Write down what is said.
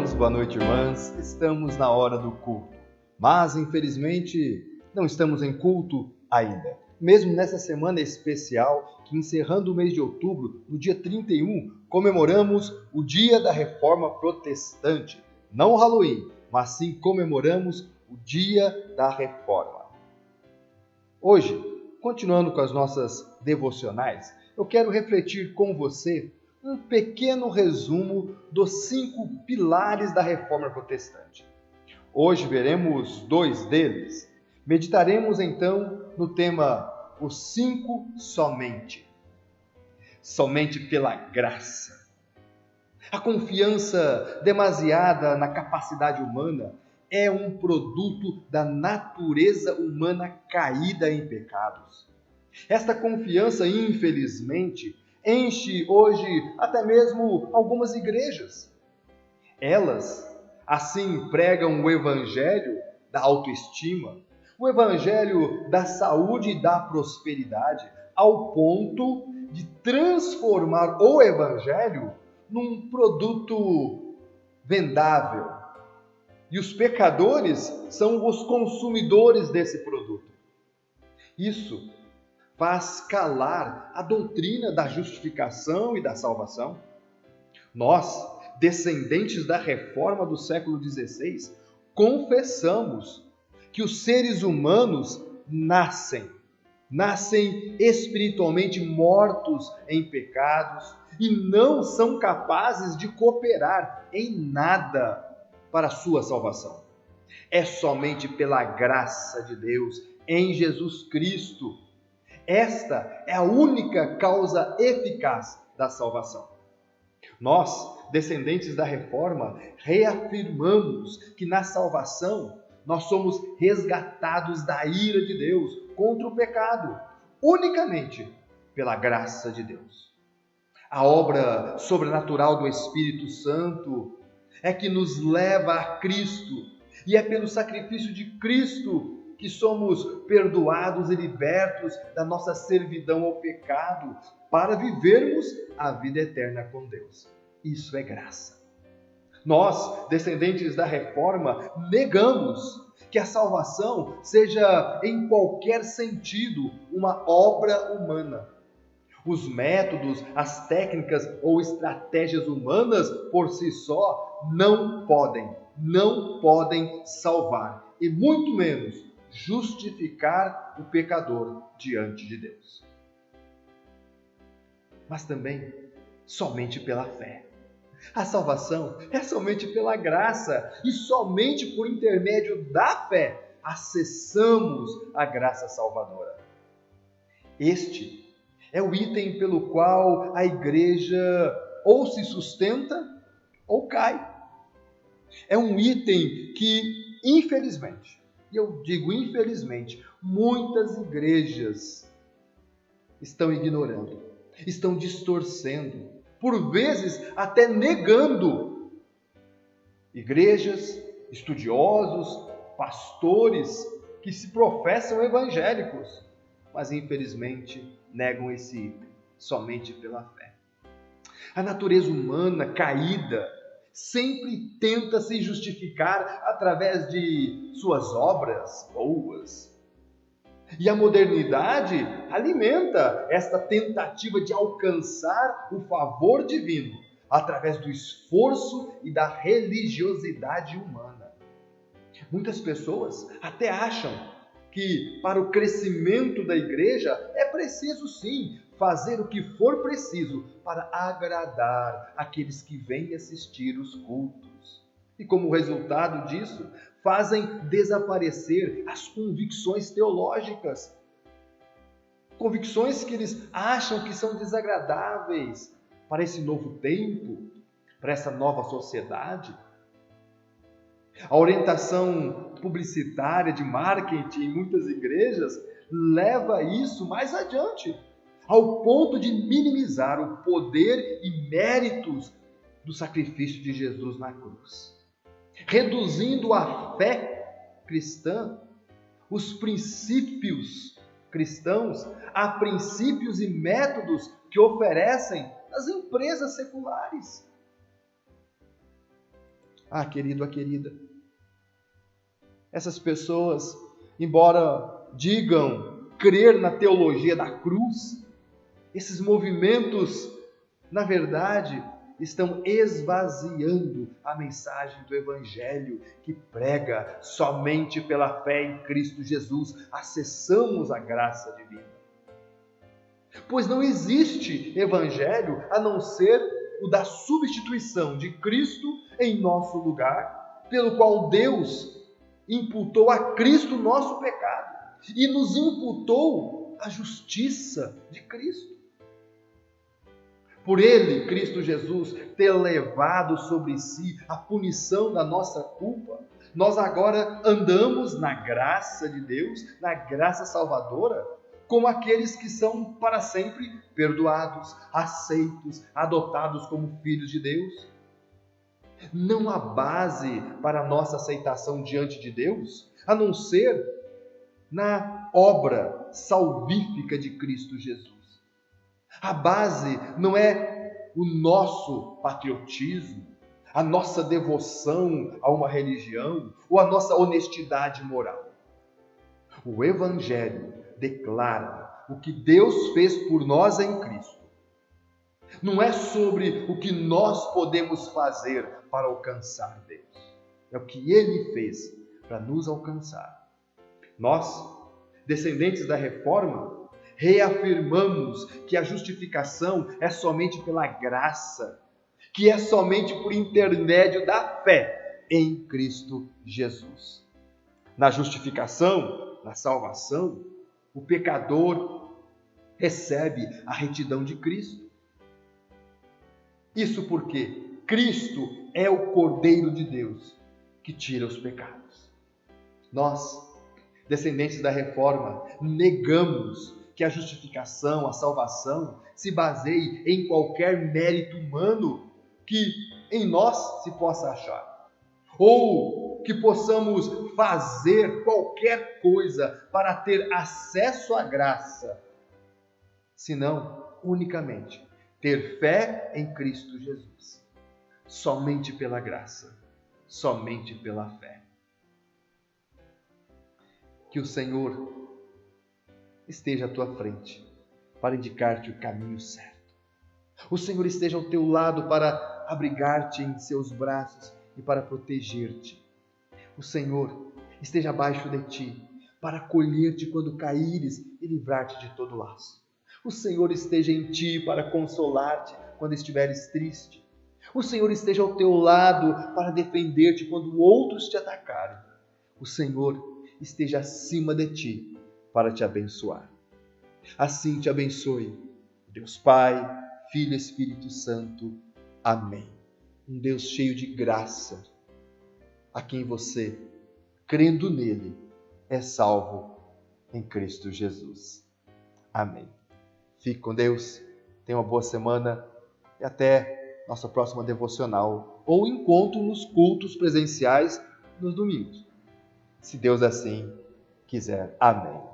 irmãos, boa noite, irmãs. Estamos na hora do culto, mas infelizmente não estamos em culto ainda. Mesmo nessa semana especial, que encerrando o mês de outubro, no dia 31, comemoramos o Dia da Reforma Protestante. Não o Halloween, mas sim comemoramos o Dia da Reforma. Hoje, continuando com as nossas devocionais, eu quero refletir com você um pequeno resumo dos 5 pilares da Reforma Protestante. Hoje veremos 2 deles. Meditaremos então no tema os 5 somente. Somente pela graça. A confiança demasiada na capacidade humana é um produto da natureza humana caída em pecados. Esta confiança, infelizmente, enche hoje até mesmo algumas igrejas. Elas, assim, pregam o evangelho da autoestima, o evangelho da saúde e da prosperidade, ao ponto de transformar o evangelho num produto vendável. E os pecadores são os consumidores desse produto. Isso faz calar a doutrina da justificação e da salvação. Nós, descendentes da reforma do século XVI, confessamos que os seres humanos nascem espiritualmente mortos em pecados e não são capazes de cooperar em nada para a sua salvação. É somente pela graça de Deus em Jesus Cristo. Esta é a única causa eficaz da salvação. Nós, descendentes da Reforma, reafirmamos que na salvação nós somos resgatados da ira de Deus contra o pecado, unicamente pela graça de Deus. A obra sobrenatural do Espírito Santo é que nos leva a Cristo, e é pelo sacrifício de Cristo que somos perdoados e libertos da nossa servidão ao pecado para vivermos a vida eterna com Deus. Isso é graça. Nós, descendentes da Reforma, negamos que a salvação seja em qualquer sentido uma obra humana. Os métodos, as técnicas ou estratégias humanas por si só não podem salvar e muito menos justificar o pecador diante de Deus. Mas também somente pela fé. A salvação é somente pela graça e somente por intermédio da fé acessamos a graça salvadora. Este é o item pelo qual a igreja ou se sustenta ou cai. É um item que, infelizmente, e eu digo infelizmente, muitas igrejas estão ignorando, estão distorcendo, por vezes até negando. Igrejas, estudiosos, pastores que se professam evangélicos, mas infelizmente negam esse item somente pela fé. A natureza humana caída sempre tenta se justificar através de suas obras boas. E a modernidade alimenta esta tentativa de alcançar o favor divino através do esforço e da religiosidade humana. Muitas pessoas até acham que para o crescimento da igreja é preciso sim fazer o que for preciso para agradar aqueles que vêm assistir os cultos. E como resultado disso, fazem desaparecer as convicções teológicas. Convicções que eles acham que são desagradáveis para esse novo tempo, para essa nova sociedade. A orientação publicitária de marketing em muitas igrejas leva isso mais adiante, ao ponto de minimizar o poder e méritos do sacrifício de Jesus na cruz, reduzindo a fé cristã, os princípios cristãos, a princípios e métodos que oferecem as empresas seculares. Ah, querido, querida, essas pessoas, embora digam crer na teologia da cruz, esses movimentos, na verdade, estão esvaziando a mensagem do Evangelho que prega somente pela fé em Cristo Jesus acessamos a graça divina. Pois não existe Evangelho a não ser o da substituição de Cristo em nosso lugar, pelo qual Deus imputou a Cristo o nosso pecado e nos imputou a justiça de Cristo. Por ele, Cristo Jesus, ter levado sobre si a punição da nossa culpa, nós agora andamos na graça de Deus, na graça salvadora, como aqueles que são para sempre perdoados, aceitos, adotados como filhos de Deus. Não há base para a nossa aceitação diante de Deus, a não ser na obra salvífica de Cristo Jesus. A base não é o nosso patriotismo, a nossa devoção a uma religião ou a nossa honestidade moral. O Evangelho declara o que Deus fez por nós em Cristo. Não é sobre o que nós podemos fazer para alcançar Deus. É o que Ele fez para nos alcançar. Nós, descendentes da Reforma, reafirmamos que a justificação é somente pela graça, que é somente por intermédio da fé em Cristo Jesus. Na justificação, na salvação, o pecador recebe a retidão de Cristo. Isso porque Cristo é o Cordeiro de Deus que tira os pecados. Nós, descendentes da Reforma, negamos que a justificação, a salvação, se baseie em qualquer mérito humano que em nós se possa achar. Ou que possamos fazer qualquer coisa para ter acesso à graça, senão unicamente ter fé em Cristo Jesus. Somente pela graça, somente pela fé. Que o Senhor esteja à tua frente para indicar-te o caminho certo. O Senhor esteja ao teu lado para abrigar-te em seus braços e para proteger-te. O Senhor esteja abaixo de ti para acolher-te quando caíres e livrar-te de todo laço. O Senhor esteja em ti para consolar-te quando estiveres triste. O Senhor esteja ao teu lado para defender-te quando outros te atacarem. O Senhor esteja acima de ti para te abençoar. Assim te abençoe Deus Pai, Filho e Espírito Santo. Amém. Um Deus cheio de graça, a quem você, crendo nele, é salvo em Cristo Jesus. Amém. Fique com Deus, tenha uma boa semana e até nossa próxima devocional ou encontro nos cultos presenciais nos domingos. Se Deus assim quiser. Amém.